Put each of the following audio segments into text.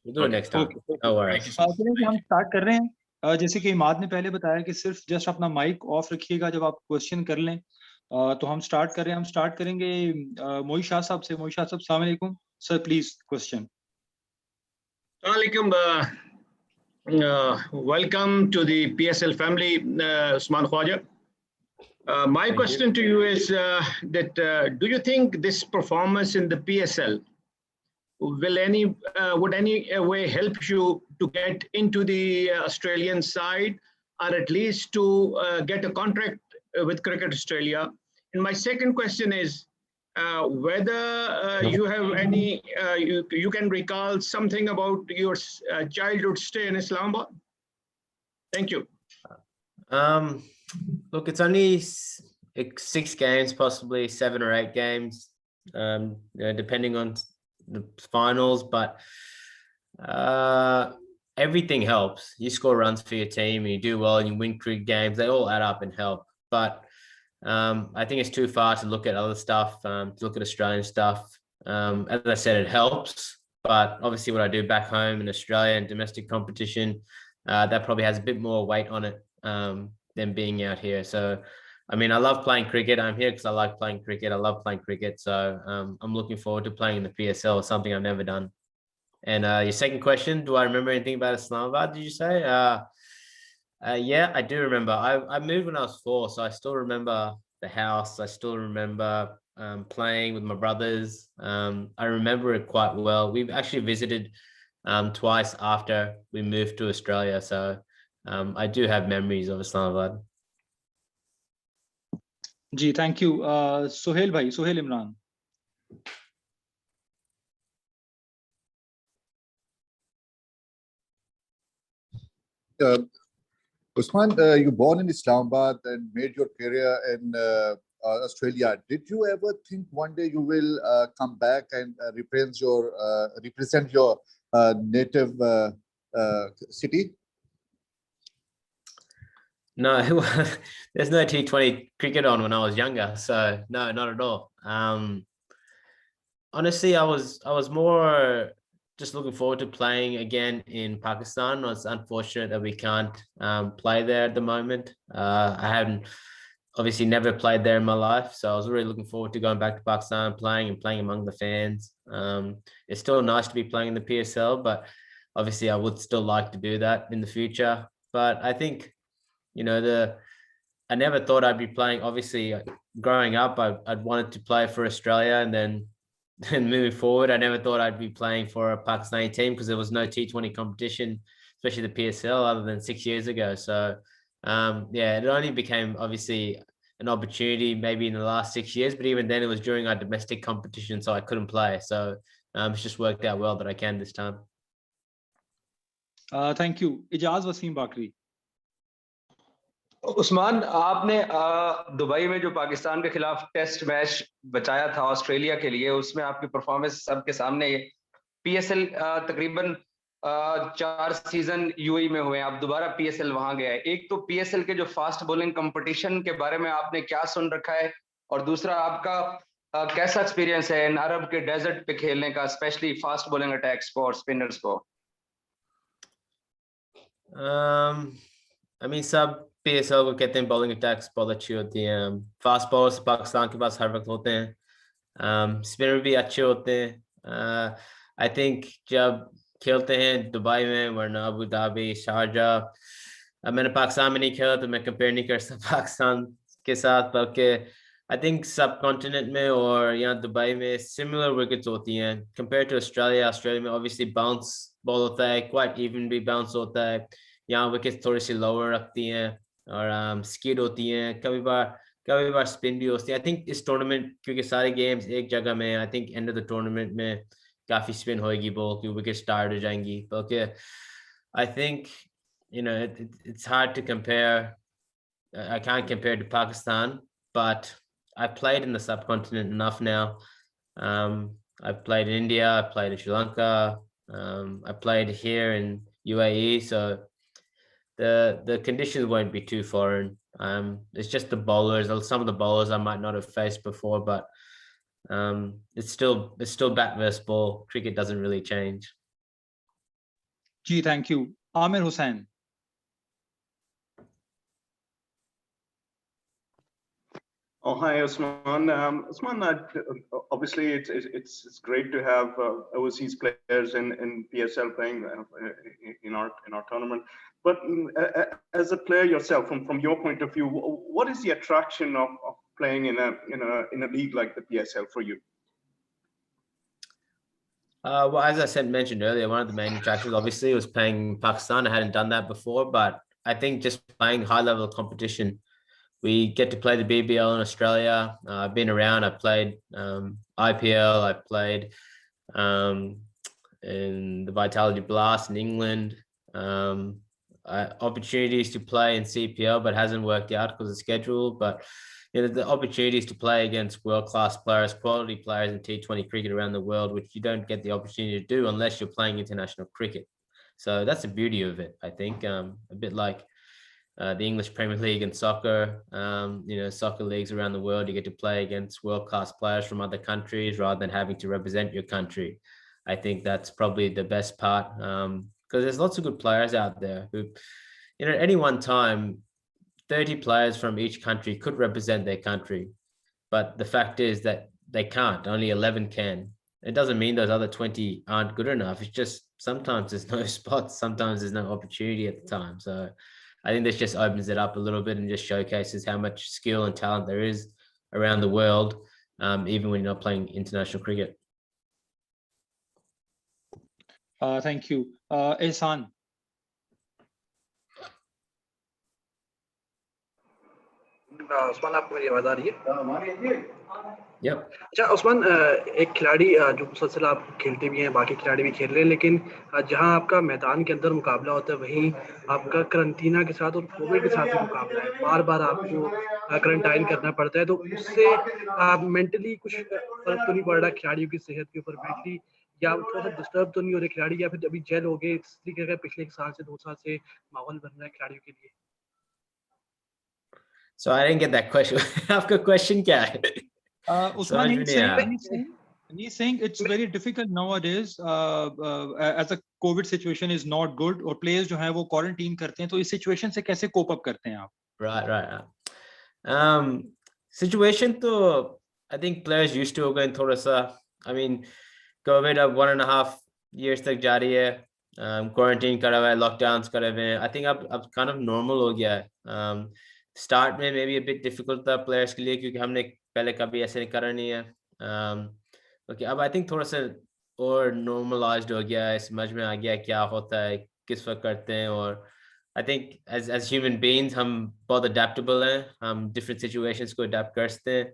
We'll do it next time. Okay. No worries. चलिए कि हम स्टार्ट कर रहे हैं। जैसे कि इमाद ने पहले बताया कि सिर्फ जस्ट अपना माइक ऑफ रखिएगा जब आप क्वेश्चन कर लें। तो हम स्टार्ट कर रहे हैं। हम स्टार्ट करेंगे मोई शाह साहब से। मोई शाह साहब, अस्सलाम वालेकुम sir, please question. Assalamualaikum. Welcome to the PSL family, Usman Khwaja. My question to you is that do you think this performance in the PSL will would any way help you to get into the Australian side, or at least to get a contract with Cricket Australia? And my second question is whether you have any, you can recall something about your childhood stay in Islamabad? Thank you. Look, it's only 6 games, possibly 7 or 8 games, depending on the finals, but everything helps. You score runs for your team and you do well and you win cricket games, they all add up and help. But I think it's too far to look at other stuff, to look at Australian stuff. As I said, it helps, but obviously what I do back home in Australia and domestic competition, that probably has a bit more weight on it than being out here. So, I mean, I love playing cricket. I'm here because I like playing cricket. I love playing cricket. So I'm looking forward to playing in the PSL, something I've never done. And your second question, do I remember anything about Islamabad, did you say? Yeah, I do remember. I moved when I was 4, so I still remember the house. I still remember playing with my brothers. I remember it quite well. We've actually visited twice after we moved to Australia, so I do have memories of Islamabad. जी, thank you. Suhail भाई, Suhail Imran. Usman, you born in Islamabad and made your career in Australia. Did you ever think one day you will come back and represent your native city? No, there's no T20 cricket on when I was younger, so no, not at all. Honestly, I was more just looking forward to playing again in Pakistan. It's unfortunate that we can't play there at the moment. I haven't obviously never played there in my life, so I was really looking forward to going back to Pakistan, playing among the fans. It's still nice to be playing in the PSL, but obviously I would still like to do that in the future. But I think, you know, I never thought I'd be playing. Obviously, growing up, I'd wanted to play for Australia, and then moving forward, I never thought I'd be playing for a Pakistani team because there was no T20 competition, especially the PSL, other than 6 years ago. So, yeah, it only became obviously an opportunity maybe in the last 6 years, but even then it was during our domestic competition, so I couldn't play. So it's just worked out well that I can this time. Thank you. Ijaz Wasim Bakri. Usman, आपने Dubai में जो पाकिस्तान के खिलाफ test match बचाया था Australia के लिए, उसमें आपकी परफॉर्मेंस सबके सामने है। पीएसएल तकरीबन 4 सीजन यूएई में हुए हैं, आप दोबारा पीएसएल वहां गए हैं। एक तो पीएसएल के जो फास्ट बॉलिंग कंपटीशन के बारे में आपने क्या सुन रखा है, और दूसरा आपका कैसा एक्सपीरियंस है इन अरब के डेजर्ट पे खेलने का, स्पेशली फास्ट बॉलिंग अटैक्स को और स्पिनर्स को? I mean, सब PSL को कहते हैं बॉलिंग अटैक्स बहुत अच्छी होती हैं। फास्ट बॉलर्स पाकिस्तान के पास हर वक्त होते हैं, स्पिनर भी अच्छे होते हैं। आई थिंक जब खेलते हैं दुबई में, वरना अबू धाबी, शारजा, मैंने पाकिस्तान में नहीं खेला तो मैं कंपेयर नहीं कर सकता पाकिस्तान के साथ, बल्कि आई थिंक सब कॉन्टिनेंट में और यहाँ दुबई में सिमिलर विकेट्स होती हैं कंपेयर टू ऑस्ट्रेलिया। ऑस्ट्रेलिया में ऑब्वियसली बाउंस बॉल होता है, क्वाइट इवन भी बाउंस होता है। यहाँ विकेट्स थोड़ी सी लोअर रखती हैं और स्किड होती हैं, कभी बार स्पिन भी होती है। आई थिंक इस टूर्नामेंट, क्योंकि सारे गेम्स एक जगह में, I think and of the tournament में काफी स्पिन होएगी बॉल की, विकेट स्टार्ट हो जाएंगी। Okay, I think you know it's hard to compare. I can't compare to Pakistan, but I've played in the subcontinent enough now. I've played in India, I played in Sri Lanka, I played here in UAE, so the conditions won't be too foreign. It's just the bowlers, some of the bowlers I might not have faced before, but it's still bat versus ball. Cricket doesn't really change. जी, thank you. Aamir Hussain. Oh, hi, Usman. Usman, obviously it's great to have overseas players in PSL playing in our tournament. But as a player yourself, from your point of view, what is the attraction of playing in a league like the PSL for you? Well, as I mentioned earlier, one of the main attractions obviously was playing in Pakistan. I hadn't done that before, but I think just playing high-level competition, we get to play the BBL in Australia. I've been around. I've played IPL. I've played in the Vitality Blast in England. Opportunities to play in CPL, but hasn't worked out because of schedule. But you know, the opportunities to play against world-class players, quality players in T20 cricket around the world, which you don't get the opportunity to do unless you're playing international cricket. So that's the beauty of it, I think. A bit like the English Premier League and soccer, you know, soccer leagues around the world, you get to play against world-class players from other countries rather than having to represent your country. I think that's probably the best part, because there's lots of good players out there who, you know, at any one time, 30 players from each country could represent their country. But the fact is that they can't, only 11 can. It doesn't mean those other 20 aren't good enough. It's just sometimes there's no spots, sometimes there's no opportunity at the time. So I think this just opens it up a little bit and just showcases how much skill and talent there is around the world, even when you're not playing international cricket. Thank you. Ehsan. Usman, आपको मेरी आवाज आ रही है? Yep. अच्छा उस्मान, एक खिलाड़ी जो मुसलसल आप खेलते भी हैं, बाकी खिलाड़ी भी खेल रहे हैं, लेकिन जहां आपका मैदान के अंदर मुकाबला होता है वहीं आपका करंटीना के साथ और कोविड के साथ भी मुकाबला है, बार बार आपको क्वारंटाइन करना पड़ता है, तो उससे आप मेंटली कुछ फर्क तो नहीं पड़ रहा खिलाड़ियों की सेहत के ऊपर मेंटली, या थोड़ा सा डिस्टर्ब तो नहीं हो रहे खिलाड़ी, या फिर अभी जेल हो गए इस तरीके का पिछले 1 साल से 2 साल से माहौल बन रहा है खिलाड़ियों के लिए? So I didn't get that question. आपका question क्या है? Usman, समझ में नहीं आया। he's saying it's very difficult nowadays as a COVID situation is not good, और players जो हैं वो quarantine करते हैं, तो इस situation से कैसे cope up करते हैं आप? Right. Situation तो I think players used to हो गए थोड़ा सा. I mean, COVID अब 1.5 years तक जारी है. Quarantine करा हुआ है, lockdowns करे हुए हैं. I think अब kind of normal हो गया है. Start में maybe a bit difficult था players के लिए क्योंकि हमने पहले कभी ऐसे करा नहीं है. Okay, अब I think थोड़ा सा और normalized हो गया है, समझ में आ गया क्या होता है, किस वक्त करते हैं, और I think as human beings हम बहुत adaptable हैं, हम different situations को adapt करते हैं,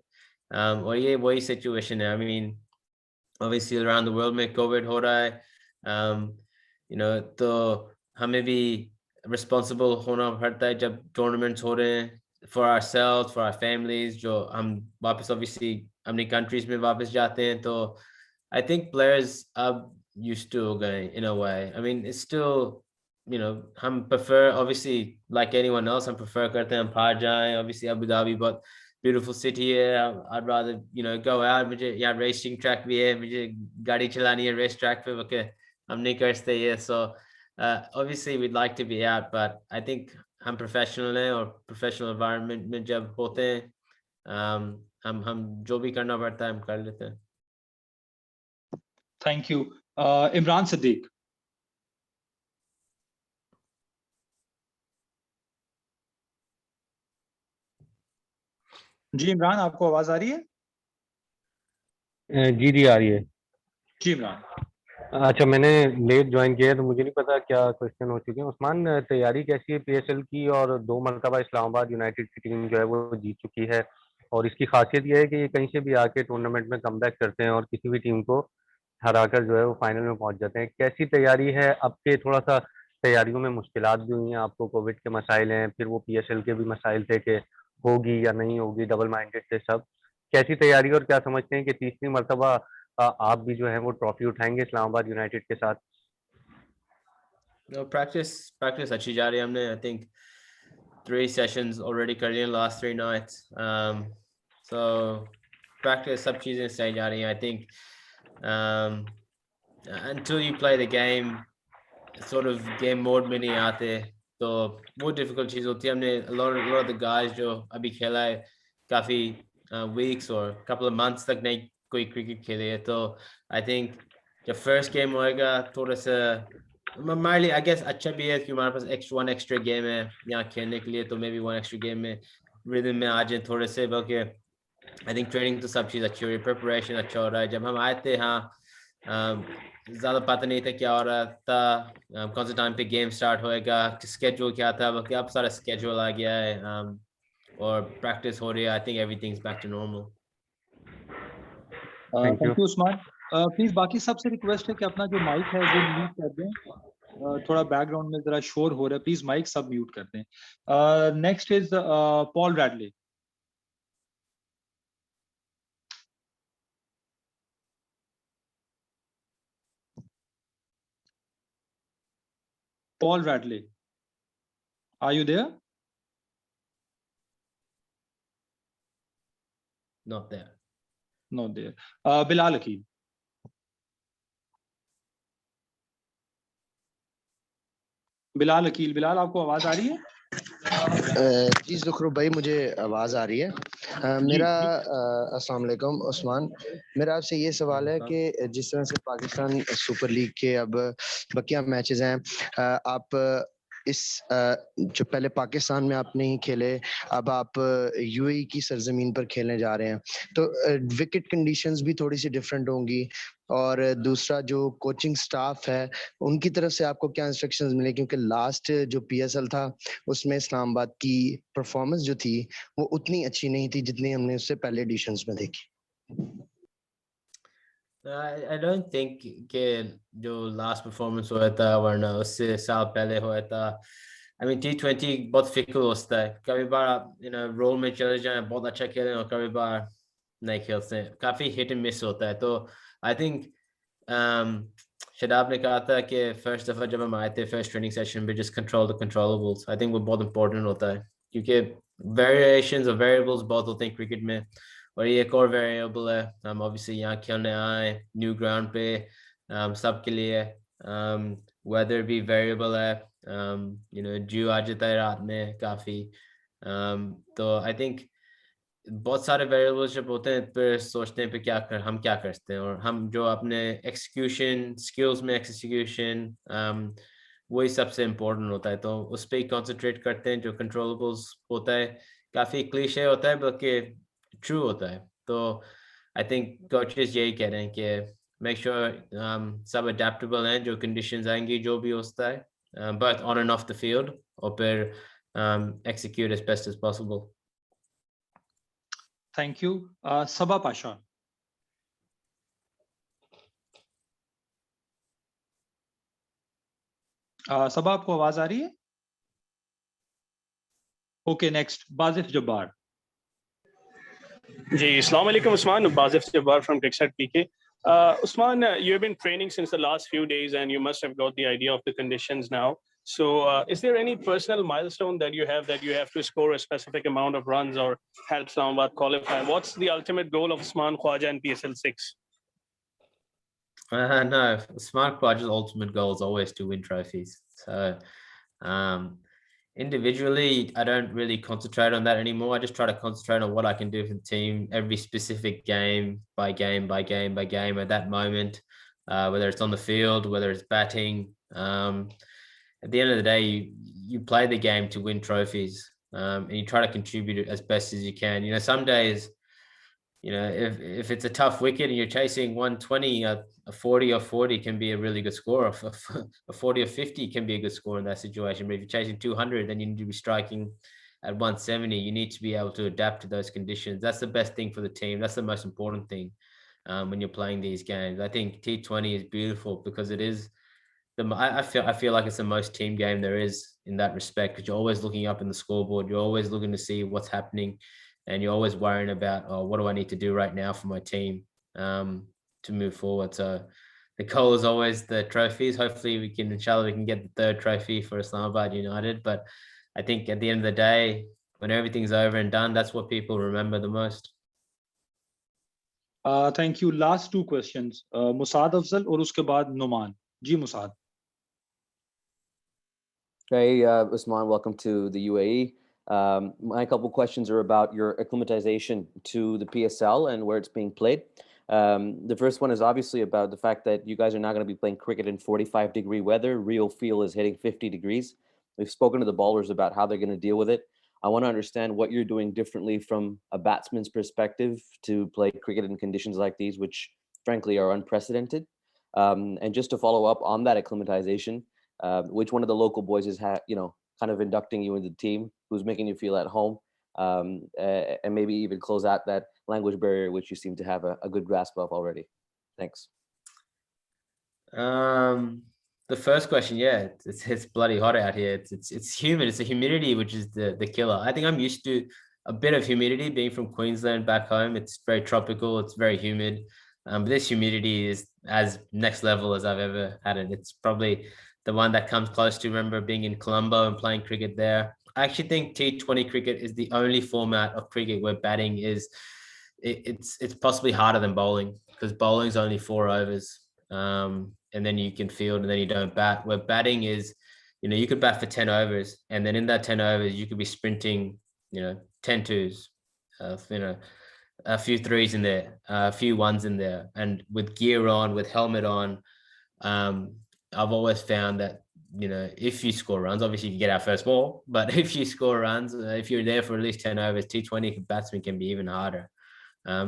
और ये वही situation है. I mean, obviously around the world में COVID हो रहा है, you know, तो हमें भी responsible होना पड़ता है जब tournaments हो रहे हैं for ourselves, for our families, जो हम वापस obviously अपनी countries में वापस जाते हैं, तो I think players अब used to हो गए in a way. I mean, it's still, you know, हम prefer obviously like anyone else, हम prefer करते हैं हम बाहर जाएं. Obviously Abu Dhabi बहुत beautiful city है. I'd rather, you know, go out. मुझे यहाँ racing track भी है, मुझे गाड़ी चलानी है race track पे, okay, हम नहीं कर सकते ये. So obviously we'd like to be out, but I think हम professional हैं और professional environment में जब होते हैं, हम जो भी करना पड़ता है हम कर लेते हैं. Thank you. Imran Siddiq. जी इमरान, आपको आवाज आ रही है? जी आ रही है. जी इमरान. अच्छा, मैंने लेट ज्वाइन किया है तो मुझे नहीं पता क्या क्वेश्चन हो चुके हैं. उस्मान, तैयारी कैसी है पीएसएल की? और 2 मरतबा इस्लामाबाद यूनाइटेड की टीम जो है वो जीत चुकी है, और इसकी खासियत यह है कि ये कहीं से भी आके टूर्नामेंट में कमबैक करते हैं और किसी भी टीम को हराकर जो है वो फाइनल में पहुंच जाते हैं. कैसी तैयारी है? अब के थोड़ा सा तैयारियों में मुश्किलात भी हुई हैं, आपको कोविड के मसाइल हैं, फिर वो पीएसएल के भी मसाइल थे कि होगी या नहीं होगी, डबल माइंडेड थे सब. कैसी तैयारी, और क्या समझते हैं कि तीसरी मरतबा आप भी जो है वो ट्रॉफी उठाएंगे इस्लामाबाद यूनाइटेड के साथ? No, practice अच्छी जा रही है. हमने I think 3 sessions already कर लिए last 3 nights. So practice सब चीजें सही जा रही हैं. I think until you play the game, sort of game mode में नहीं आते, तो वो difficult चीज़ होती है. हमने a lot of the guys जो अभी खेला है काफी weeks or couple of months तक नहीं कोई cricket खेले है, तो I think जब first game होएगा थोड़ा सा हमारे लिए I guess अच्छा भी है कि हमारे पास one extra game है यहाँ खेलने के लिए, तो maybe one extra game में rhythm में आ जाए थोड़े से, बल्कि I think training तो सब चीज़ अच्छी हो रही है, preparation अच्छा हो रहा है. जब हम आए थे हाँ ज़्यादा पता नहीं था क्या हो रहा था, कौन से टाइम पे गेम स्टार्ट होएगा, स्केड्यूल क्या था, बल्कि अब सारा स्केड्यूल आ गया है और प्रैक्टिस हो रही है. I think everything's back to normal. Thank you Usman. Please बाकी सबसे रिक्वेस्ट है कि अपना जो माइक है वो म्यूट कर दें. थोड़ा बैकग्राउंड में जरा शोर हो रहा है, प्लीज माइक सब म्यूट कर दें. Next is Paul Radley. Paul Radley, are you there? Not there. Not there. Bilal Akil. Bilal Akil, Bilal आपको आवाज आ रही है? जी ज़ुखरू भाई, मुझे आवाज आ रही है. मेरा अस्सलाम वालेकुम उस्मान, मेरा आपसे ये सवाल है कि जिस तरह से पाकिस्तान सुपर लीग के अब बकिया मैचेस हैं, आप इस जो पहले पाकिस्तान में आप नहीं खेले, अब आप यूएई की सरजमीन पर खेलने जा रहे हैं, तो विकेट कंडीशंस भी थोड़ी सी डिफरेंट होंगी, और दूसरा जो कोचिंग स्टाफ है उनकी तरफ से आपको क्या इंस्ट्रक्शंस मिले, क्योंकि लास्ट जो पीएसएल था उसमें इस्लामाबाद की परफॉर्मेंस जो थी वो उतनी अच्छी नहीं थी जितनी हमने उससे पहले एडिशंस में देखी. I don't think कि जो लास्ट परफॉर्मेंस हुआ था वरना उससे साल पहले हुआ था, I mean T20 बहुत फिकल होता है. कभी बार आप रोल में चले जाएं, बहुत अच्छा खेलें, और कभी बार नहीं खेलते, काफी हिट एंड मिस होता है. तो I think शदाब ने कहा था कि फर्स्ट दफा जब हम आए थे फर्स्ट ट्रेनिंग सेशन पे, just control the controllables. I think वो बहुत important होता है, क्योंकि variations और variables बहुत होते हैं क्रिकेट में, और ये एक और वेरिएबल है. हम ऑब्वियसली यहाँ खेलने आए न्यू ग्राउंड पे, सबके लिए वेदर भी वेरिएबल है, ड्यू आ जाता है रात में काफ़ी. तो आई थिंक बहुत सारे वेरिएबल्स जब होते हैं फिर सोचते हैं पे हम क्या करते हैं, और हम जो अपने एक्सिक्यूशन स्किल्स में एक्सिक्यूशन वही सबसे इम्पोर्टेंट होता है, तो उस पर ही कॉन्सेंट्रेट करते हैं. जो कंट्रोलेबल्स होता है काफ़ी क्लीशे होता है बल्कि ट्रू होता है. तो आई थिंक कोचेस यही कह रहे हैं कि मेक श्योर सब अडेप्टेबल हैं, जो कंडीशंस आएंगी जो भी होता है, but on end of the field, और फिर execute as best as possible. Thank you. Saba Pasha. Saba आपको आवाज आ रही है? Okay, next Bajif Jabbar. जी, अस्सलाम वालेकुम Usman. Basif Jabbar from Cricket PK. Usman, you have been training since the last few days and you must have got the idea of the conditions now. So is there any personal milestone that you have to score a specific amount of runs or help Islamabad qualify? What's the ultimate goal of Usman Khwaja in PSL 6? No, Usman Khwaja's ultimate goal is always to win trophies. So individually, I don't really concentrate on that anymore. I just try to concentrate on what I can do for the team every specific game by game at that moment, whether it's on the field, whether it's batting. At the end of the day, you play the game to win trophies, and you try to contribute as best as you can. Some days, if it's a tough wicket and you're chasing 120, a 40 or 40 can be a really good score. A 40 or 50 can be a good score in that situation. But if you're chasing 200, then you need to be striking at 170. You need to be able to adapt to those conditions. That's the best thing for the team. That's the most important thing when you're playing these games. I think T20 is beautiful because it is I feel like it's the most team game there is in that respect, because you're always looking up in the scoreboard. You're always looking to see what's happening, and you're always worrying about, what do I need to do right now for my team to move forward. So the goal is always the trophies. Hopefully inshallah, we can get the third trophy for Islamabad United. But I think at the end of the day, when everything's over and done, that's what people remember the most. Thank you. Last two questions. Musad Afzal और उसके बाद Numan. Ji Musad. Hey, Usman, welcome to the UAE. My couple questions are about your acclimatization to the PSL and where it's being played. The first one is obviously about the fact that you guys are now going to be playing cricket in 45-degree weather. Real feel is hitting 50 degrees. We've spoken to the bowlers about how they're going to deal with it. I want to understand what you're doing differently from a batsman's perspective to play cricket in conditions like these, which frankly are unprecedented. And just to follow up on that acclimatization, which one of the local boys is, kind of inducting you into the team, who's making you feel at home, and maybe even close out that language barrier, which you seem to have a good grasp of already. Thanks. The first question, yeah, it's bloody hot out here. It's humid. It's the humidity which is the killer. I think I'm used to a bit of humidity being from Queensland back home. It's very tropical. It's very humid. But this humidity is as next level as I've ever had it. It's probably the one that comes close to remember being in Colombo and playing cricket there. I actually think T20 cricket is the only format of cricket where batting is it's possibly harder than bowling, because bowling's only 4 overs. And then you can field and then you don't bat. Where batting is, you could bat for 10 overs, and then in that 10 overs, you could be sprinting, 10 twos, a few threes in there, a few ones in there. And with gear on, with helmet on, I've always found that, if you score runs, obviously you get our first ball, but if you score runs, if you're there for at least 10 overs, T20 batsmen can be even harder.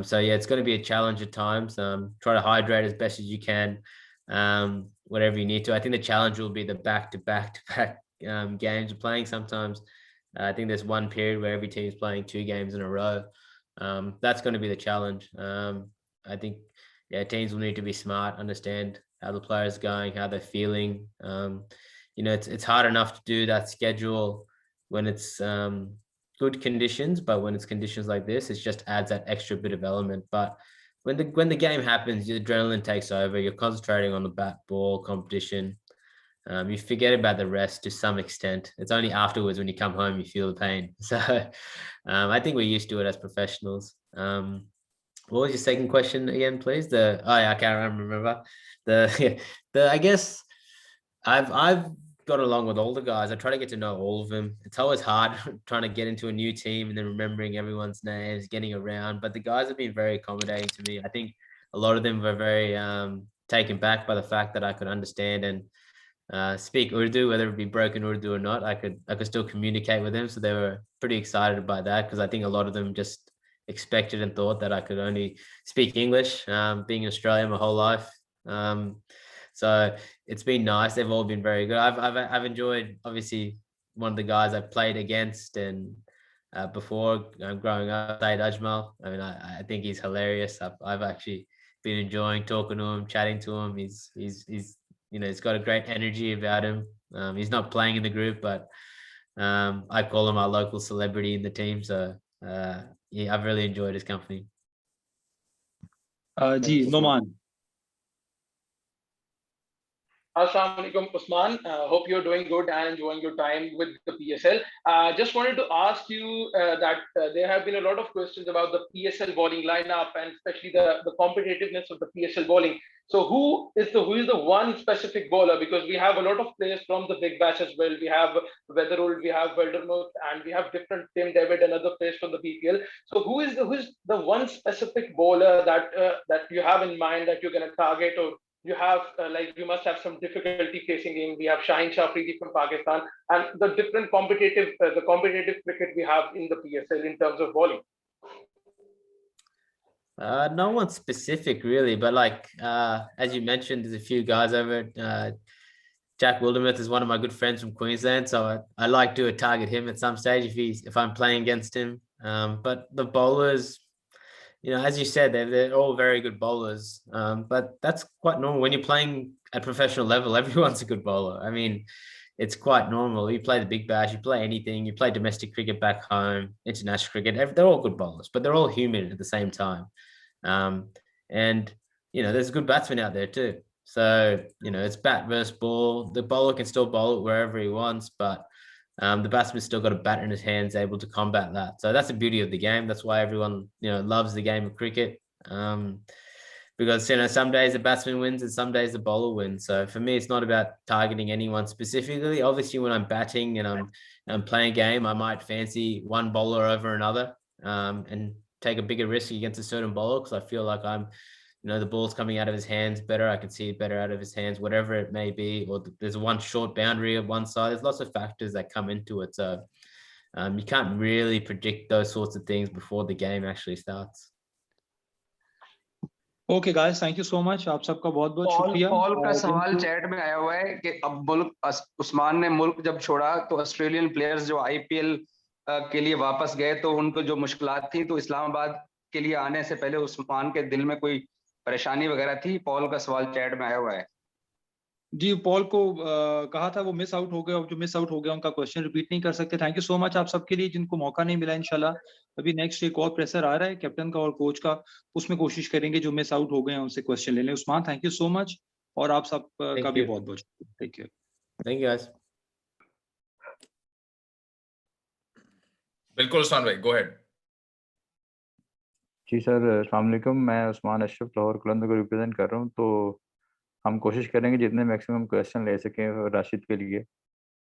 So yeah, it's going to be a challenge at times. Try to hydrate as best as you can, whatever you need to. I think the challenge will be the back-to-back games we're playing sometimes. I think there's one period where every team is playing 2 games in a row. That's going to be the challenge. I think, teams will need to be smart, understand how the players are going, how they're feeling. It's hard enough to do that schedule when it's good conditions, but when it's conditions like this, it just adds that extra bit of element. But when the game happens, your adrenaline takes over. You're concentrating on the bat ball competition. You forget about the rest to some extent. It's only afterwards when you come home you feel the pain. So I think we're used to it as professionals. What was your second question again, please? I can't remember. I guess I've got along with all the guys. I try to get to know all of them. It's always hard trying to get into a new team and then remembering everyone's names, getting around. But the guys have been very accommodating to me. I think a lot of them were very taken back by the fact that I could understand and speak Urdu, whether it be broken Urdu or not. I could still communicate with them. So they were pretty excited about that, because I think a lot of them just expected and thought that I could only speak English, being in Australia my whole life. So it's been nice. They've all been very good. I've enjoyed, obviously, one of the guys I played against and before growing up, Saeed Ajmal. I mean, I think he's hilarious. I've actually been enjoying talking to him, chatting to him. He's got a great energy about him. He's not playing in the group, but I call him our local celebrity in the team. So yeah, I've really enjoyed his company. Noman. Assalamu alaikum, Usman. Hope you're doing good and enjoying your time with the PSL. Just wanted to ask you that there have been a lot of questions about the PSL bowling lineup and especially the competitiveness of the PSL bowling. So who is the one specific bowler? Because we have a lot of players from the big bash as well. We have Weatherall, we have Wildermuth, and we have different Tim David and other players from the BPL. So who is the one specific bowler that you have in mind that you're going to target, or you have you must have some difficulty facing him? We have Shaheen Shah Afridi from Pakistan, and the different competitive cricket we have in the PSL in terms of bowling. No one specific really, but as you mentioned, there's a few guys over. Jack Wildermuth is one of my good friends from Queensland, so I like to target him at some stage if I'm playing against him. But the bowlers, as you said, they're all very good bowlers. But that's quite normal when you're playing at professional level. Everyone's a good bowler. I mean, it's quite normal. You play the big bash, you play anything, you play domestic cricket back home, international cricket. They're all good bowlers, but they're all human at the same time. And there's good batsmen out there too. So it's bat versus ball. The bowler can still bowl it wherever he wants, but the batsman's still got a bat in his hands, able to combat that. So that's the beauty of the game. That's why everyone loves the game of cricket. because some days the batsman wins and some days the bowler wins. So for me, it's not about targeting anyone specifically. Obviously, when I'm batting and I'm playing a game, I might fancy one bowler over another, and take a bigger risk against a certain bowler because I feel like the ball's coming out of his hands better. I can see it better out of his hands, whatever it may be. Or there's one short boundary of one side. There's lots of factors that come into it. So you can't really predict those sorts of things before the game actually starts. Okay, guys, thank you so much. आप सबका बहुत-बहुत शुक्रिया। Paul का सवाल chat में आया हुआ है कि अब उस्मान ने मुल्क जब छोड़ा तो ऑस्ट्रेलियन प्लेयर्स जो आईपीएल के लिए वापस गए तो उनको जो मुश्किलात थी तो इस्लामाबाद के लिए आने से पहले उस्मान के दिल में कोई परेशानी वगैरह थी? पॉल का सवाल चैट में आया हुआ है। जी, पॉल को कहा था वो मिस आउट हो गए, और जो मिस आउट हो गया उनका क्वेश्चन रिपीट नहीं कर सकते। थैंक यू सो मच आप सबके लिए जिनको मौका नहीं मिला। इंशाल्लाह अभी नेक्स्ट एक और प्रेशर आ रहा है कैप्टन का और कोच का, उसमें कोशिश करेंगे जो मिस आउट हो गए हैं उनसे क्वेश्चन ले लें। Usman, thank you so much, और आप सब का भी बहुत-बहुत शुक्रिया। Take care. Thank you, guys. बिल्कुल उस्मान भाई, गो अहेड। जी सर, अस्सलाम वालेकुम। मैं उस्मान अशरफ लाहौर कलंदर को रिप्रेजेंट कर रहा हूँ। तो हम कोशिश करेंगे जितने मैक्सिमम क्वेश्चन ले सकें राशिद के लिए।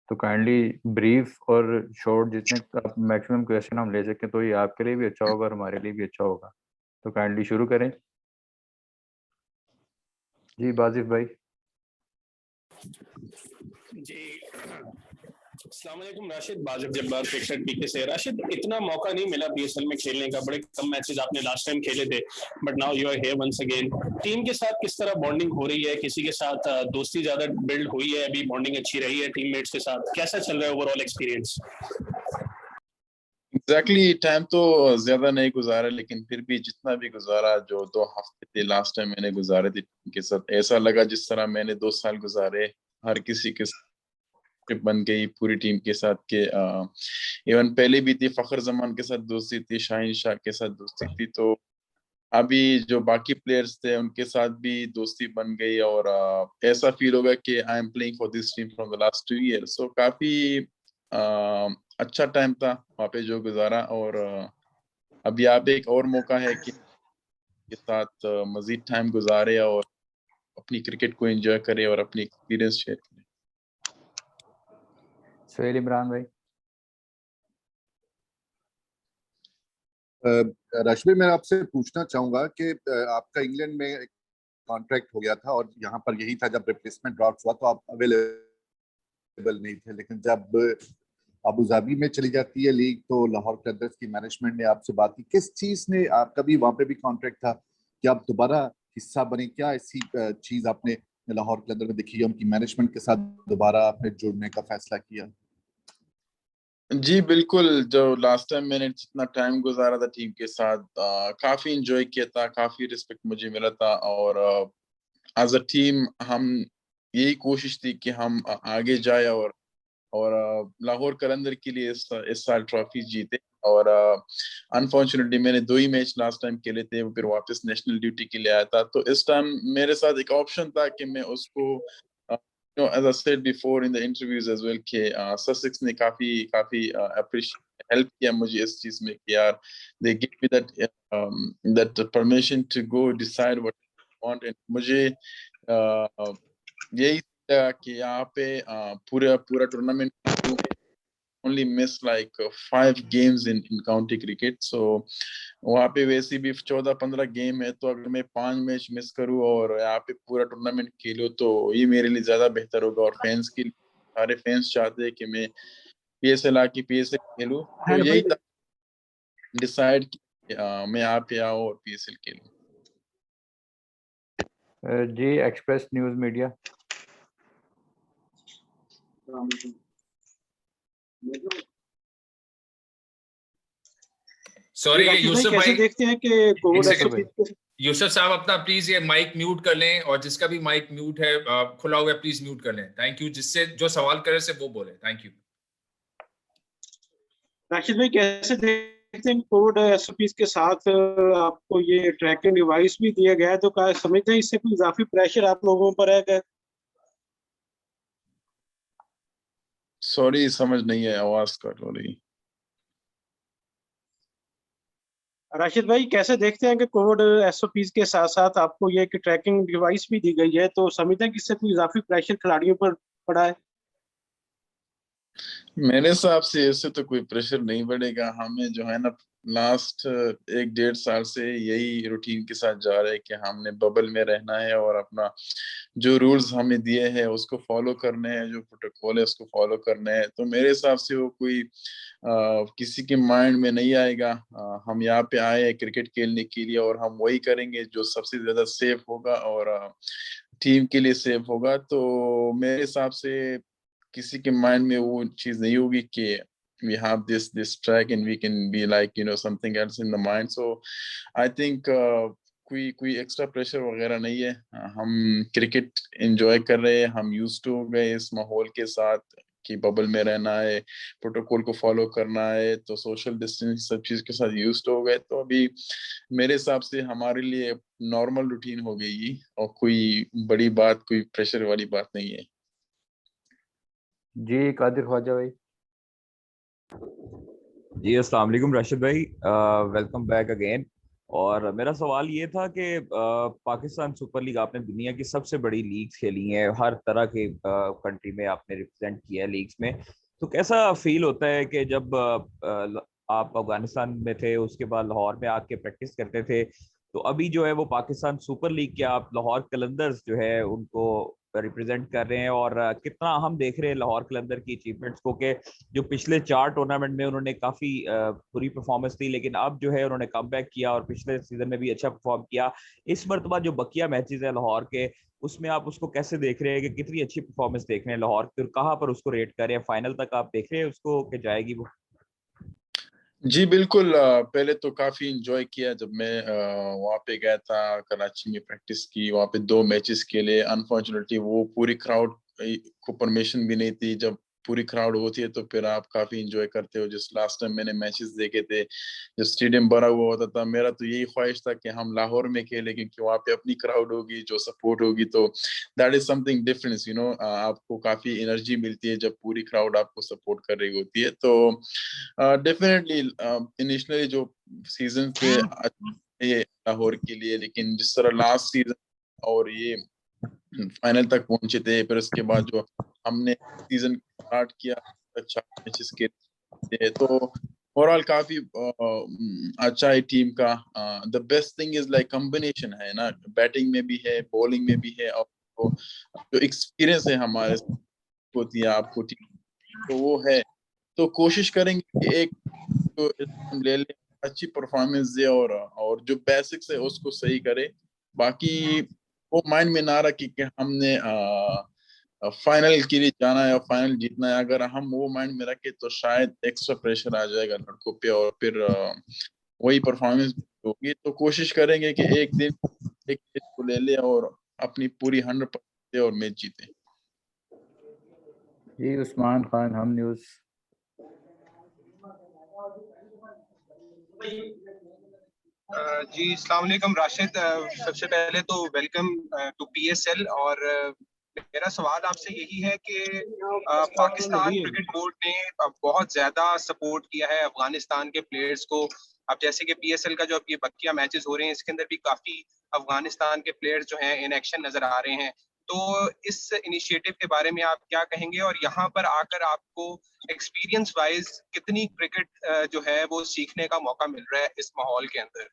तो काइंडली ब्रीफ और शॉर्ट जितने मैक्सिमम क्वेश्चन हम ले सकें तो ये आपके लिए भी अच्छा होगा और हमारे लिए भी अच्छा होगा। तो काइंडली शुरू करें। जी बाजिफ भाई। जी अस्सलाम वालेकुम राशिद, बाजिफ जब्बार क्रिकेट पीके से। राशिद, इतना मौका नहीं मिला पीएसएल में खेलने का, बड़े कम मैचेस आपने लास्ट टाइम खेले थे, but now you are here once again. Team के साथ किस तरह बॉन्डिंग हो रही है? किसी के साथ दोस्ती ज्यादा बिल्ड हुई है? अभी बॉन्डिंग अच्छी रही है टीममेट्स के साथ? कैसा चल रहा है ओवरऑल एक्सपीरियंस? एग्जैक्टली टाइम तो ज्यादा नहीं गुजारा, लेकिन फिर भी जितना भी गुजारा, जो 2 हफ्ते थे लास्ट टाइम मैंने गुजारे थे टीम के साथ, ऐसा लगा जिस तरह मैंने 2 साल गुजारे। हर किसी के बन गई पूरी टीम के साथ के इवन पहले भी थी, फखर जमान के साथ दोस्ती थी, शाहीन शाह के साथ दोस्ती थी। तो अभी जो बाकी प्लेयर्स थे उनके साथ भी दोस्ती बन गई, और ऐसा फील होगा कि I am playing for this team from the last 2 years। सो काफी अच्छा टाइम था वहाँ पे जो गुजारा, और अभी आप एक और मौका है कि के साथ मजीद टाइम गुजारे और अपनी क्रिकेट को एंजॉय करे और अपनी एक्सपीरियंस शेयर करें। सोहेल इमरान भाई। राशिद, मैं आपसे पूछना चाहूंगा कि आपका इंग्लैंड में कॉन्ट्रैक्ट हो गया था और यहाँ पर यही था, जब रिप्लेसमेंट ड्रॉप हुआ तो आप अवेलेबल नहीं थे, लेकिन जब अबू धाबी में चली जाती है लीग तो लाहौर कलंदर्स की मैनेजमेंट ने आपसे बात की। किस चीज ने, आपका भी वहां पे भी कॉन्ट्रैक्ट था, कि आप दोबारा हिस्सा बने? क्या ऐसी चीज आपने लाहौर कलंदर में देखी, उनकी मैनेजमेंट के साथ दोबारा आपने जुड़ने का फैसला किया? जी बिल्कुल, जो लास्ट टाइम मैंने जितना टाइम गुजारा था टीम के साथ, काफी एंजॉय किया था, काफी रिस्पेक्ट मुझे मिला था, और एज अ टीम हम यही कोशिश थी कि हम आगे जाए और लाहौर कलंदर के लिए इस साल ट्रॉफी जीते। और अनफॉर्चुनेटली मैंने 2 ही मैच लास्ट टाइम खेले थे, फिर वापस नेशनल ड्यूटी के लिए आया था। तो इस टाइम मेरे साथ एक ऑप्शन था कि मैं उसको as I said before in the interviews as well, कि ससेक्स ने काफी appreciate हेल्प किया मुझे इस चीज में कि यार they give me that permission to go decide what I want, and मुझे यही था कि यहाँ पे पूरा tournament only miss like 5 games in county cricket, so वहाँ पे वैसे भी 14-15 गेम है, तो अगर मैं 5 मैच मिस करूँ और यहाँ पे पूरा टूर्नामेंट खेलूं तो ये मेरे लिए ज्यादा बेहतर होगा। और फैंस के सारे फैंस चाहते हैं कि मैं पीएसएल आके पीएसएल खेलूं, तो यही डिसाइड मैं यहाँ पे आऊँ और पीएसएल खेलूं। जी express news media. Sorry Yusuf भाई, कैसे देखते हैं कि कोविड यूसुफ साहब अपना प्लीज ये माइक म्यूट कर लें, और जिसका भी माइक म्यूट है खुला हुआ है प्लीज म्यूट कर लें। Thank you. जिससे जो सवाल करे से वो बोले। Thank you. राशिद भाई, कैसे देखते हैं कोविड एसओपीज के साथ आपको ये ट्रैकिंग डिवाइस भी दिया गया है, तो क्या समझते हैं इससे कोई इजाफी प्रेशर आप लोगों पर है? सॉरी समझ नहीं है, आवाज कट हो रही। राशिद भाई कैसे देखते हैं कि कोविड एसओपीज के साथ साथ आपको ये कि ट्रैकिंग डिवाइस भी दी गई है, तो समझते हैं कि इससे कोई इजाफी प्रेशर खिलाड़ियों पर पड़ा है? मेरे हिसाब से इससे तो कोई प्रेशर नहीं बढ़ेगा। हमें जो है ना लास्ट 1-1.5 साल से यही रूटीन के साथ जा रहे हैं कि हमने बबल में रहना है और अपना जो रूल्स हमें दिए हैं उसको फॉलो करने हैं, जो प्रोटोकॉल है उसको फॉलो करने हैं। तो मेरे हिसाब से वो कोई किसी के माइंड में नहीं आएगा। हम यहाँ पे आए हैं क्रिकेट खेलने के लिए और हम वही करेंगे जो सबसे ज्यादा सेफ होगा और टीम के लिए सेफ होगा। तो मेरे हिसाब से किसी के माइंड में वो चीज नहीं होगी कि we have this track and we can be like something else in the mind. So I think कोई एक्स्ट्रा प्रेशर वगैरह नहीं है। हम क्रिकेट एंजॉय कर रहे हैं, हम यूज्ड टू हो गए इस माहौल के साथ कि बबल में रहना है, प्रोटोकॉल को फॉलो करना है, तो सोशल डिस्टेंस सब चीज के साथ यूज्ड हो गए। तो अभी मेरे हिसाब से हमारे लिए नॉर्मल रूटीन हो गई और कोई बड़ी बात, कोई प्रेशर वाली बात नहीं है। जी कादिर ख्वाजा भाई। जी अस्सलाम वालेकुम राशिद भाई, वेलकम बैक अगेन। और मेरा सवाल ये था कि पाकिस्तान सुपर लीग आपने दुनिया की सबसे बड़ी लीग्स खेली हैं, हर तरह के कंट्री में आपने रिप्रेजेंट किया है लीग्स में, तो कैसा फील होता है कि जब आप अफगानिस्तान में थे, उसके बाद लाहौर में आके प्रैक्टिस करते थे, तो अभी जो है वो पाकिस्तान सुपर लीग के आप लाहौर कलंदर्स जो है उनको रिप्रेजेंट कर रहे हैं, और कितना हम देख रहे हैं लाहौर कलंदर की अचीवमेंट्स को कि जो पिछले 4 टूर्नामेंट में उन्होंने काफी बुरी परफॉर्मेंस दी, लेकिन अब जो है उन्होंने कम बैक किया और पिछले सीजन में भी अच्छा परफॉर्म किया। इस मरतबा जो बकिया मैचेस है लाहौर के, उसमें आप उसको कैसे देख रहे हैं कि कितनी अच्छी परफॉर्मेंस देख रहे हैं लाहौर की, और कहाँ पर उसको रेट कर रहे हैं? फाइनल तक आप देख रहे हैं उसको कि जाएगी वो? जी बिल्कुल। पहले तो काफी इंजॉय किया जब मैं वहाँ पे गया था, कराची में प्रैक्टिस की, वहाँ पे 2 मैचेस के लिए। अनफॉर्चुनेटली वो पूरी क्राउड को परमिशन भी नहीं थी। जब पूरी क्राउड होती है तो फिर आप काफी इंजॉय करते हो। जिस लास्ट टाइम मैंने मैचेस देखे थे जब स्टेडियम भरा हुआ होता था, मेरा तो यही ख्वाहिश था कि हम लाहौर में खेलें, क्योंकि वहाँ पे अपनी क्राउड होगी जो सपोर्ट होगी, तो दैट इज समथिंग डिफरेंस। आपको काफी एनर्जी मिलती है जब पूरी क्राउड आपको सपोर्ट कर रही होती है। तो डेफिनेटली इनिशियली जो सीजन थे ये लाहौर के लिए, लेकिन जिस तरह लास्ट सीजन और ये फाइनल तक पहुंचे थे, फिर उसके बाद जो हमने सीजन स्टार्ट किया अच्छा मैचेस के थे, तो ओवरऑल काफी अच्छा है टीम का। The best thing is like combination है ना, बैटिंग में भी है, बॉलिंग में भी है, और जो एक्सपीरियंस है हमारे होती है आपको टीम, तो वो है। तो कोशिश करेंगे कि एक तो हम ले ले, अच्छी परफॉर्मेंस दे और जो बेसिक्स है उसको सही करे। बाकी वो माइंड में ना रखे कि हमने फाइनल के लिए जाना है और फाइनल जीतना है। अगर हम वो माइंड में रखे तो शायद एक्स्ट्रा प्रेशर आ जाएगा लड़कों पे और फिर वही परफॉर्मेंस होगी। तो कोशिश करेंगे कि एक दिन एक मैच को ले ले और अपनी पूरी 100% और मैच जीते। जी उस्मान खान, हम न्यूज़। जी अस्सलाम वालेकुम राशिद, सबसे पहले तो वेलकम टू पीएसएल। और मेरा सवाल आपसे यही है कि पाकिस्तान क्रिकेट बोर्ड ने बहुत ज्यादा सपोर्ट किया है अफगानिस्तान के प्लेयर्स को। अब जैसे कि पीएसएल का जो अब ये बकिया मैचेस हो रहे हैं, इसके अंदर भी काफी अफगानिस्तान के प्लेयर्स जो हैं इन एक्शन नजर आ रहे हैं। तो इस इनिशिएटिव के बारे में आप क्या कहेंगे, और यहाँ पर आकर आपको एक्सपीरियंस वाइज कितनी क्रिकेट जो है वो सीखने का मौका मिल रहा है इस माहौल के अंदर?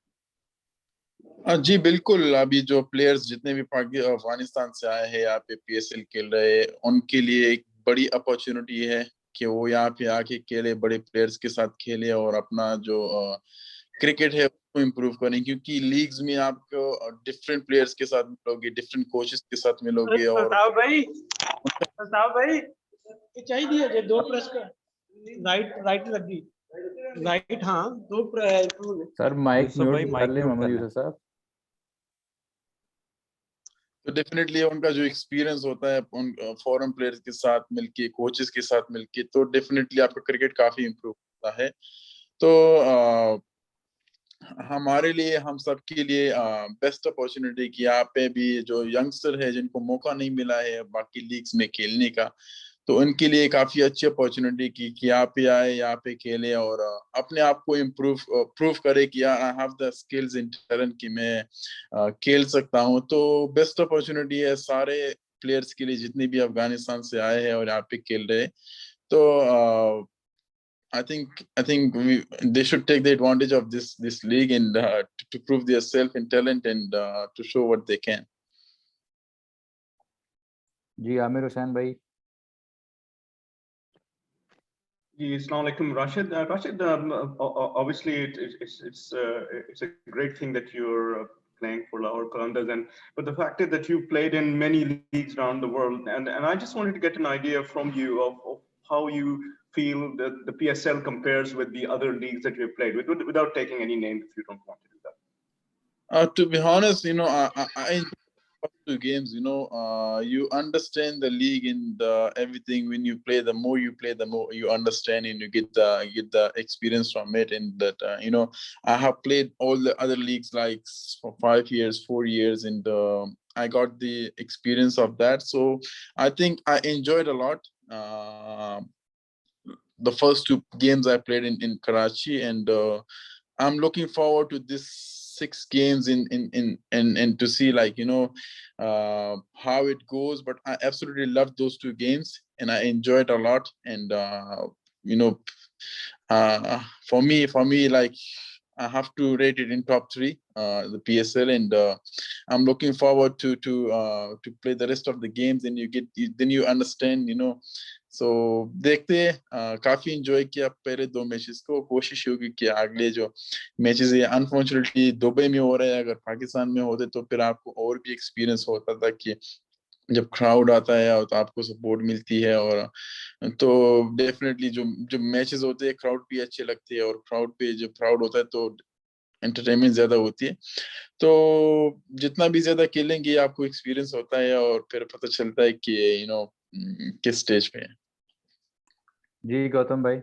जी बिल्कुल। अभी जो प्लेयर्स जितने भी अफगानिस्तान से आए हैं यहाँ पे पीएसएल खेल रहे हैं, उनके लिए एक बड़ी अपॉर्चुनिटी है कि वो यहाँ पे आके खेले, बड़े प्लेयर्स के साथ खेले और अपना जो क्रिकेट है उसको इम्प्रूव करें। क्योंकि लीग्स में आपको डिफरेंट प्लेयर्स के साथ मिलोगे, डिफरेंट कोचेस के साथ मिलोगे, और प्रताप भाई चाहिए जे 2 प्रेस का राइट लगी राइट। हाँ 2 सर माइक म्यूट कर ले मोहम्मद यूसुफ साहब। तो डेफिनेटली उनका जो एक्सपीरियंस होता है उन फॉरेन प्लेयर्स के साथ मिलके, कोचेस के साथ मिलके, तो डेफिनेटली आपका क्रिकेट काफी इम्प्रूव होता है। तो हमारे लिए, हम सब के लिए बेस्ट अपॉर्चुनिटी कि यहाँ पे भी जो यंगस्टर है जिनको मौका नहीं मिला है बाकी लीग्स में खेलने का, तो उनके लिए काफी अच्छी अपॉर्चुनिटी कि यहाँ पे आए, यहाँ पे खेले और अपने आप को प्रूव करे कि यार I have the skills in talent कि मैं खेल सकता हूँ। तो बेस्ट अपॉर्चुनिटी है सारे प्लेयर्स के लिए जितने भी अफगानिस्तान से आए हैं और यहाँ पे खेल रहे हैं। तो I think they should take the advantage of this league and to prove their self and talent and to show what they can. जी आमिर हुसैन भाई। Assalamu alaikum, Rashid. Rashid, obviously it's a great thing that you're playing for Lahore Qalandars, but the fact is that you've played in many leagues around the world, and I just wanted to get an idea from you of how you feel that the PSL compares with the other leagues that you've played with, without taking any names if you don't want to do that. To be honest, I two games, you understand the league and everything. When you play, the more you play, the more you understand and you get the experience from it. And that I have played all the other leagues like for 5 years, 4 years, and I got the experience of that. So I think I enjoyed a lot. The first 2 games I played in Karachi, and I'm looking forward to this 6 games and to see how it goes. But I absolutely loved those 2 games and I enjoyed a lot. And for me, like I have to rate it in top 3, the PSL, and I'm looking forward to play the rest of the games. And then you understand, So देखते हैं, काफी enjoy किया पहले 2 matches को। कोशिश होगी कि अगले जो मैचेस है, अनफॉर्चुनेटली दुबई में हो रहा है, अगर पाकिस्तान में होते तो फिर आपको और भी एक्सपीरियंस होता था कि जब क्राउड आता है तो आपको सपोर्ट मिलती है। और तो डेफिनेटली जो मैचेस होते हैं क्राउड भी अच्छे लगते हैं, और क्राउड पे जब क्राउड होता है तो एंटरटेनमेंट ज्यादा होती है। तो जितना भी ज्यादा खेलेंगे आपको एक्सपीरियंस होता है और फिर पता चलता है कि किस स्टेज पे है। जी गौतम भाई।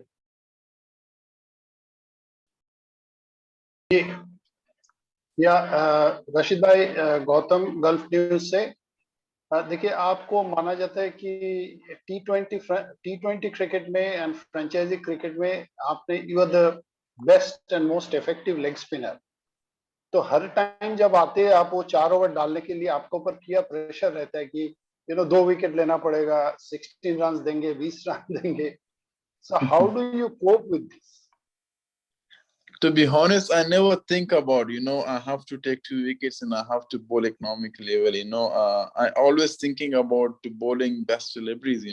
या रशीद भाई, गौतम गल्फ न्यूज से। देखिए, आपको माना जाता है कि टी20 क्रिकेट में एंड फ्रेंचाइजी क्रिकेट में आपने you are the best and most effective leg spinner. तो हर टाइम जब आते हैं आप वो 4 ओवर डालने के लिए आपके ऊपर क्या प्रेशर रहता है कि 2 विकेट लेना पड़ेगा, 16 रन देंगे, 20 रन देंगे। So how do you cope with this? To be honest, I never think about, I have to take 2 wickets and I have to bowl economic level, I always thinking about to bowling best deliveries,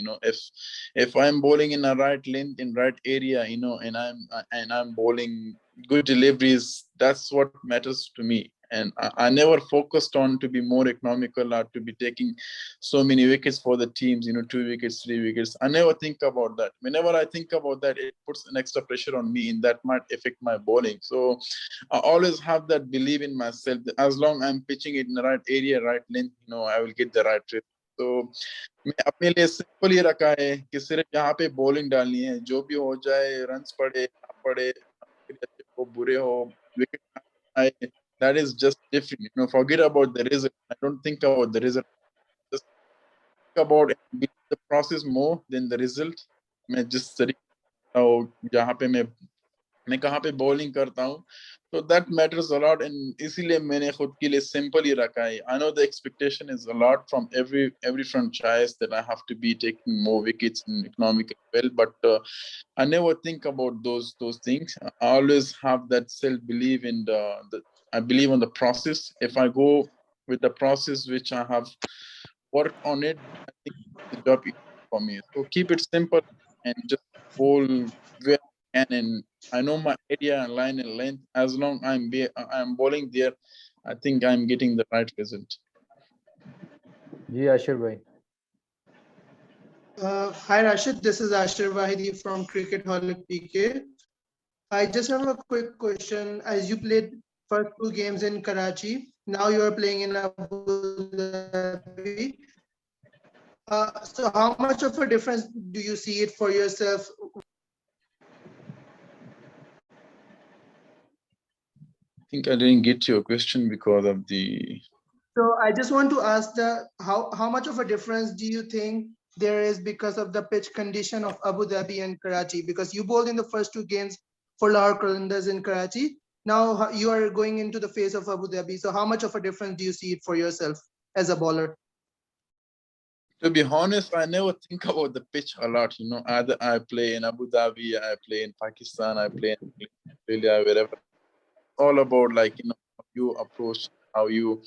if I'm bowling in a right length, in right area, and I'm bowling good deliveries, that's what matters to me. And I never focused on to be more economical or to be taking so many wickets for the teams, 2 wickets, 3 wickets. I never think about that. Whenever I think about that, it puts an extra pressure on me and that might affect my bowling. So I always have that belief in myself that as long as I'm pitching it in the right area, right length, I will get the right trip. तो मैं अपने लिए simple ही रखा है कि सिर्फ यहाँ पे बॉलिंग डालनी है, जो भी हो जाए, रन्स पड़े ना पड़े, अच्छे हो बुरे हो, विकेट आए, that is just different. Forget about the result. I don't think about the result. Just think about the process more than the result. मैं जिस तरीके जहाँ पे मैं कहाँ पे बॉलिंग करता हूँ, so that matters a lot. and इसीलिए मैंने खुद के लिए simple ही रखा है. I know the expectation is a lot from every franchise that I have to be taking more wickets in economic well, but I never think about those things. I always have that self belief in I believe on the process. If I go with the process which I have worked on it, I think the job is for me. So keep it simple and just bowl where I can. And I know my area and line and length. As long I'm bowling there, I think I'm getting the right result. जी आशिर भाई। Hi Rashid, this is Ashir Wahidi from Cricketaholic PK. I just have a quick question. As you played first 2 games in Karachi, now you are playing in Abu Dhabi. So how much of a difference do you see it for yourself? I think I didn't get your question because of the... So I just want to ask how much of a difference do you think there is because of the pitch condition of Abu Dhabi and Karachi? Because you bowled in the first 2 games for Lahore Qalandars in Karachi. Now you are going into the face of Abu Dhabi. So how much of a difference do you see it for yourself as a bowler? To be honest, I never think about the pitch a lot. You know, either I play in Abu Dhabi, I play in Pakistan, I play in Australia, wherever. All about like, you know, how you approach, how you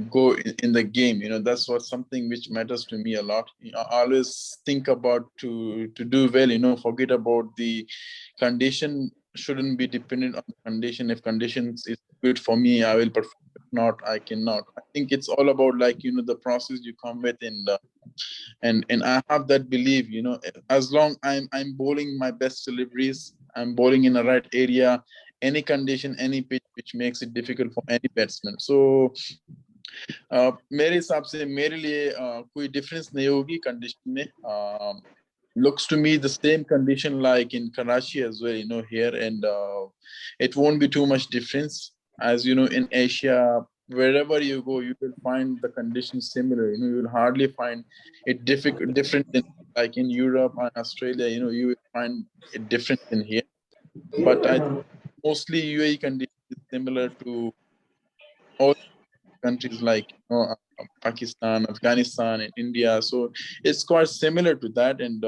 go in the game. You know, that's what something which matters to me a lot. You know, I always think about to do well. You know, forget about the condition. Shouldn't be dependent on the condition. If conditions is good for me, I will perform. If not, I cannot. I think it's all about like, you know, the process you come with, and I have that belief. You know, as long I'm bowling my best deliveries, I'm bowling in the right area, any condition, any pitch which makes it difficult for any batsman. So मेरे हिसाब से मेरे लिए कोई difference नहीं होगी condition में. Looks to me the same condition like in Karachi as well, you know, here, and it won't be too much difference. As you know, in Asia, wherever you go, you will find the conditions similar. You know, you will hardly find it different than like in Europe and Australia. You know, you will find it different in here. But I think mostly UAE conditions is similar to all countries like, you know, Pakistan, Afghanistan, and India. So it's quite similar to that. And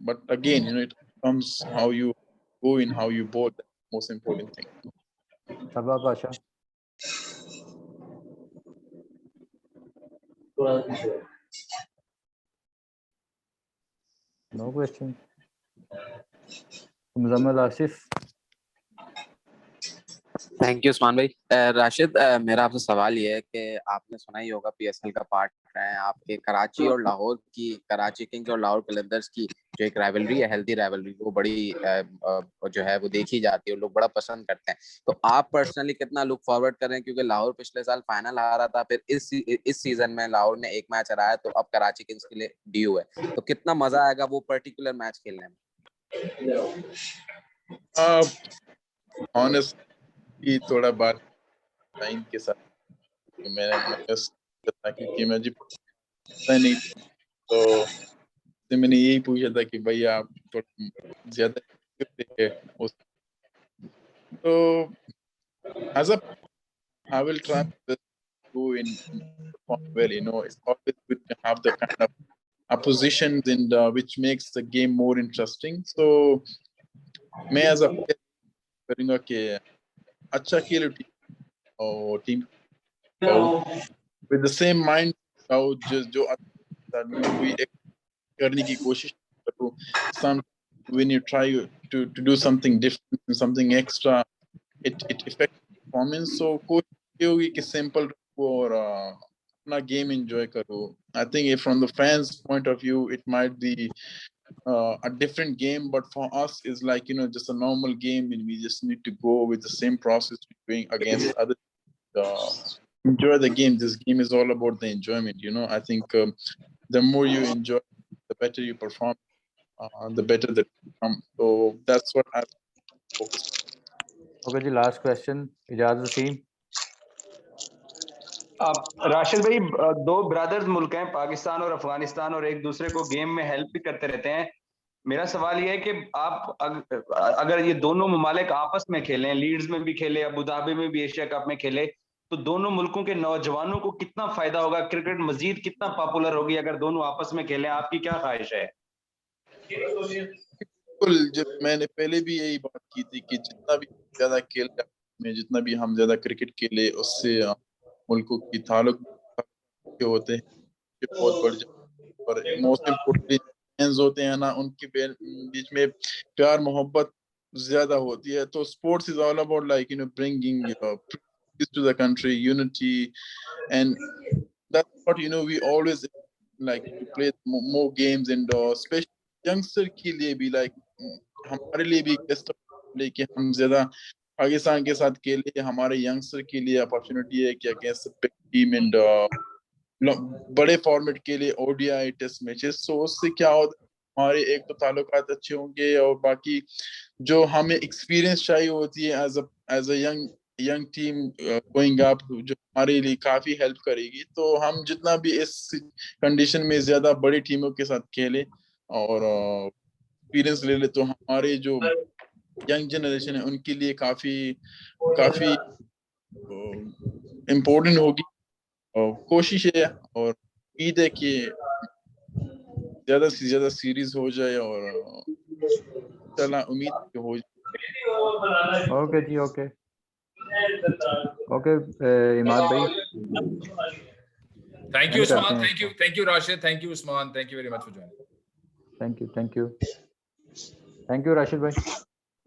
but again, you know, it comes how you go in, how you bowl. That's the most important thing. Sabah Pasha. No question. Muzammil Asif. Thank you Usman भाई। राशिद, मेरा आपसे सवाल ये है कि आपने सुना ही होगा पीएसएल का पार्ट रहे हैं आपके कराची और लाहौर की, कराची किंग्स और लाहौर कलंदर्स की जो एक राइवलरी है, हेल्दी राइवलरी, वो बड़ी जो है वो देखी जाती है और लोग बड़ा पसंद करते हैं। तो आप पर्सनली कितना लुक फॉरवर्ड कर रहे हैं, क्योंकि लाहौर पिछले साल फाइनल हारा था, फिर इस सीजन में लाहौर ने एक मैच हराया, तो अब कराची किंग्स के लिए ड्यू है, तो कितना मजा आएगा वो पर्टिकुलर मैच खेलने में? Honest कि थोड़ा बात टाइम के साथ क्योंकि मैं जी नहीं, तो मैंने यही पूछा था कि भाई आप थोड़ा ज्यादा तो as a I will try to go in well, you know, it's always good to have the kind of oppositions and which makes the game more interesting. So मैं as a player करूँगा कि अच्छा खेलो team with the same mind जो करने की कोशिश करो. Some when you try to do something different, something extra, it affects performance. So कोशिश ये होगी कि simple और अपना game enjoy करो. I think from the fans' point of view, it might be a different game, but for us it's like, you know, just a normal game, and we just need to go with the same process we're doing against other. Enjoy the game. This game is all about the enjoyment, you know. I think the more you enjoy, the better you perform, the better the outcome. So that's what I focus on. Okay, the last question, Ijaz Waseem. Rashid भाई, दो brothers मुल्क हैं पाकिस्तान और अफगानिस्तान, और एक दूसरे को game में हेल्प भी करते रहते हैं। मेरा सवाल ये है कि आप अगर ये दोनों ममालिक आपस में खेलें, लीड्स में भी खेले, अबू धाबी में भी एशिया कप में खेले, तो दोनों मुल्कों के नौजवानों को कितना फायदा होगा, क्रिकेट मजीद कितना पॉपुलर होगी अगर दोनों आपस में खेलें? आपकी क्या ख्वाहिश है? बिल्कुल, जब मैंने पहले भी यही बात की थी कि जितना भी ज्यादा खेल में, जितना भी हम ज्यादा क्रिकेट खेले, उससे मुल्कों की ताल्लुक के होते हैं बहुत बढ़ जाते, और मोस्ट इम्पोर्टेंटली फैंस होते हैं ना, उनके बीच में प्यार मोहब्बत ज्यादा होती है। तो sports is all about like, you know, bringing peace to the country, unity, and that's what, you know, we always like to play more games, and especially youngster के लिए भी, like हमारे लिए भी लेके हम ज्यादा पाकिस्तान के साथ खेले, हमारे यंगस्टर के लिए अपॉर्चुनिटी है कि अगेंस्ट बिग टीम एंड बड़े फॉर्मेट के लिए ओडीआई टेस्ट मैचेस। सो उससे क्या होता है, हमारे एक तो ताल्लुकात अच्छे होंगे, और बाकी जो हमें एक्सपीरियंस चाहिए होती है as a young young team going up जो हमारे लिए काफी हेल्प करेगी। तो हम जितना भी इस कंडीशन में ज्यादा बड़ी टीमों के साथ खेले और एक्सपीरियंस ले ले तो हमारे जो यंग जनरेशन है उनके लिए काफी इम्पोर्टेंट होगी। और कोशिश है और उम्मीद है कि ज्यादा से ज्यादा सीरीज हो जाए और चला उम्मीद हो जाए। ओके जी, ओके इमाद भाई। Thank you Usman, thank you Rashid, thank you Usman, thank you very much for joining. Thank you Rashid भाई।